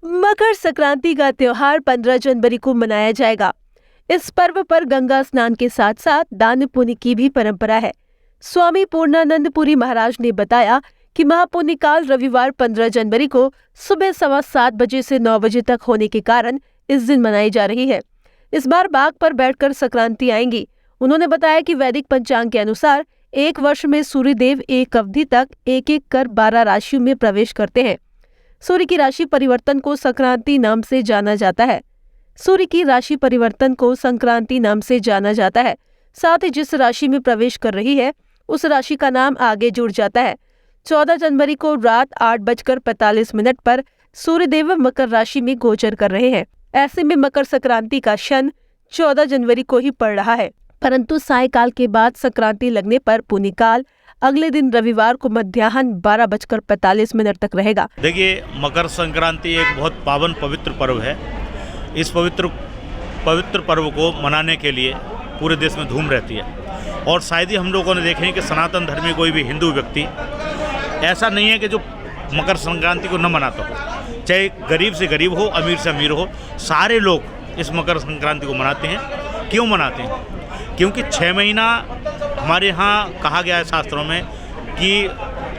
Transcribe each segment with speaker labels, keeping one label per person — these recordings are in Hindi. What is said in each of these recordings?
Speaker 1: मकर संक्रांति का त्योहार 15 जनवरी को मनाया जाएगा। इस पर्व पर गंगा स्नान के साथ साथ दान पुण्य की भी परंपरा है। स्वामी पूर्णानंद पुरी महाराज ने बताया कि महापुण्य काल रविवार 15 जनवरी को सुबह 7:15 बजे से 9 बजे तक होने के कारण इस दिन मनाई जा रही है। इस बार बाग पर बैठकर संक्रांति आएंगी। उन्होंने बताया कि वैदिक पंचांग के अनुसार एक वर्ष में सूर्यदेव एक अवधि तक एक एक कर 12 राशियों में प्रवेश करते हैं। सूर्य की राशि परिवर्तन को संक्रांति नाम से जाना जाता है। सूर्य की राशि परिवर्तन को संक्रांति नाम से जाना जाता है। साथ ही जिस राशि में प्रवेश कर रही है उस राशि का नाम आगे जुड़ जाता है। 14 जनवरी को रात 8:45 पर सूर्यदेव मकर राशि में गोचर कर रहे हैं। ऐसे में मकर संक्रांति का क्षण 14 जनवरी को ही पड़ रहा है, परंतु सायकाल के बाद संक्रांति लगने पर पुण्य काल अगले दिन रविवार को मध्याह्न 12:45 तक रहेगा।
Speaker 2: देखिए, मकर संक्रांति एक बहुत पावन पवित्र पर्व है। इस पवित्र पर्व को मनाने के लिए पूरे देश में धूम रहती है और शायद ही हम लोगों ने देखे हैं कि सनातन धर्मी कोई भी हिंदू व्यक्ति ऐसा नहीं है कि जो मकर संक्रांति को न मनाता हो। चाहे गरीब से गरीब हो, अमीर से अमीर हो, सारे लोग इस मकर संक्रांति को मनाते हैं। क्यों मनाते हैं? क्योंकि 6 महीना हमारे यहाँ कहा गया है शास्त्रों में कि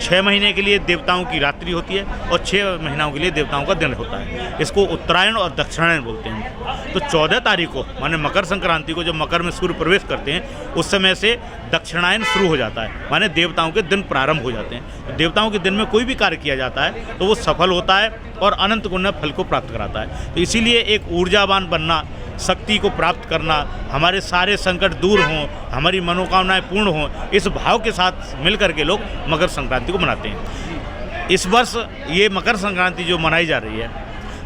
Speaker 2: 6 महीने के लिए देवताओं की रात्रि होती है और 6 महीनों के लिए देवताओं का दिन होता है। इसको उत्तरायण और दक्षिणायन बोलते हैं। तो 14 तारीख को माने मकर संक्रांति को जब मकर में सूर्य प्रवेश करते हैं उस समय से दक्षिणायन शुरू हो जाता है, माने देवताओं के दिन प्रारंभ हो जाते हैं। तो देवताओं के दिन में कोई भी कार्य किया जाता है तो वो सफल होता है और अनंत गुण फल को प्राप्त कराता है। तो इसीलिए एक ऊर्जावान बनना, शक्ति को प्राप्त करना, हमारे सारे संकट दूर हों, हमारी मनोकामनाएं पूर्ण हों, इस भाव के साथ मिलकर के लोग मकर संक्रांति को मनाते हैं। इस वर्ष ये मकर संक्रांति जो मनाई जा रही है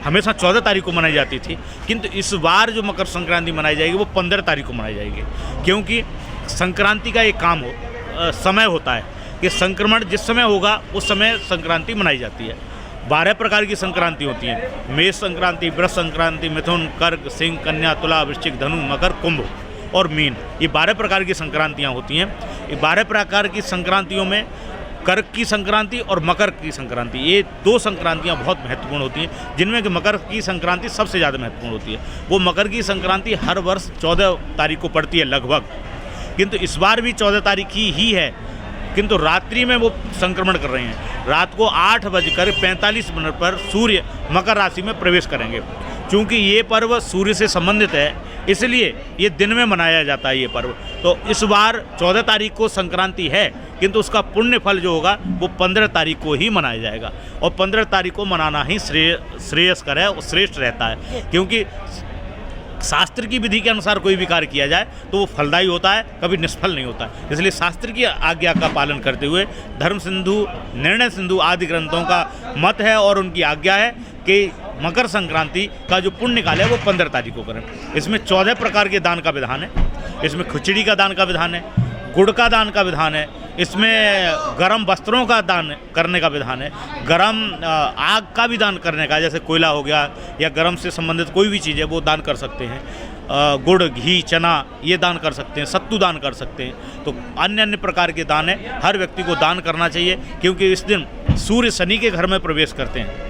Speaker 2: हमेशा 14 तारीख को मनाई जाती थी, किंतु इस बार जो मकर संक्रांति मनाई जाएगी वो 15 तारीख को मनाई जाएगी। क्योंकि संक्रांति का एक समय होता है कि संक्रमण जिस समय होगा उस समय संक्रांति मनाई जाती है। 12 प्रकार की संक्रांति होती हैं। मेष संक्रांति, वृष संक्रांति, मिथुन, कर्क, सिंह, कन्या, तुला, वृश्चिक, धनु, मकर, कुंभ और मीन, ये 12 प्रकार की संक्रांतियाँ होती हैं। ये 12 प्रकार की संक्रांतियों में कर्क की संक्रांति और मकर की संक्रांति, ये 2 संक्रांतियाँ बहुत महत्वपूर्ण होती हैं, जिनमें कि मकर की संक्रांति सबसे ज़्यादा महत्वपूर्ण होती है। वो मकर की संक्रांति हर वर्ष 14 तारीख को पड़ती है लगभग, किंतु इस बार भी 14 तारीख ही है, किंतु रात्रि में वो संक्रमण कर रहे हैं। रात को 8:45 पर सूर्य मकर राशि में प्रवेश करेंगे। चूँकि ये पर्व सूर्य से संबंधित है इसलिए ये दिन में मनाया जाता है ये पर्व। तो इस बार 14 तारीख को संक्रांति है, किंतु उसका पुण्य फल जो होगा वो 15 तारीख को ही मनाया जाएगा और 15 तारीख को मनाना ही श्रेयस्कर है और श्रेष्ठ रहता है। क्योंकि शास्त्र की विधि के अनुसार कोई भी कार्य किया जाए तो वो फलदायी होता है, कभी निष्फल नहीं होता। इसलिए शास्त्र की आज्ञा का पालन करते हुए धर्म सिंधु, निर्णय सिंधु आदि ग्रंथों का मत है और उनकी आज्ञा है कि मकर संक्रांति का जो पुण्य काल है वो 15 तारीख को करें। इसमें 14 प्रकार के दान का विधान है। इसमें खिचड़ी का दान का विधान है, गुड़ का दान का विधान है, इसमें गरम वस्त्रों का दान करने का विधान है, गरम आग का भी दान करने का, जैसे कोयला हो गया या गरम से संबंधित कोई भी चीज़ है वो दान कर सकते हैं। गुड़, घी, चना ये दान कर सकते हैं, सत्तू दान कर सकते हैं। तो अन्य प्रकार के दान है, हर व्यक्ति को दान करना चाहिए। क्योंकि इस दिन सूर्य शनि के घर में प्रवेश करते हैं।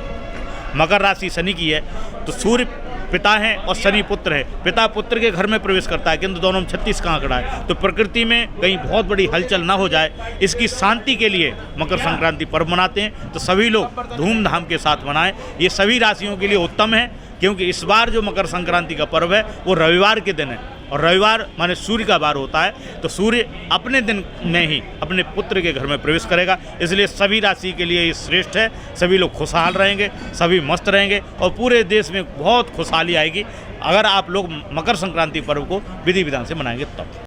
Speaker 2: मकर राशि शनि की है तो सूर्य पिता है और शनि पुत्र है। पिता पुत्र के घर में प्रवेश करता है, किंतु दोनों में 36 का आंकड़ा है। तो प्रकृति में कहीं बहुत बड़ी हलचल ना हो जाए, इसकी शांति के लिए मकर संक्रांति पर्व मनाते हैं। तो सभी लोग धूमधाम के साथ मनाएं। ये सभी राशियों के लिए उत्तम है, क्योंकि इस बार जो मकर संक्रांति का पर्व है वो रविवार के दिन है और रविवार माने सूर्य का वार होता है। तो सूर्य अपने दिन में ही अपने पुत्र के घर में प्रवेश करेगा, इसलिए सभी राशि के लिए ये श्रेष्ठ है। सभी लोग खुशहाल रहेंगे, सभी मस्त रहेंगे और पूरे देश में बहुत खुशहाली आएगी अगर आप लोग मकर संक्रांति पर्व को विधि विधान से मनाएंगे तब।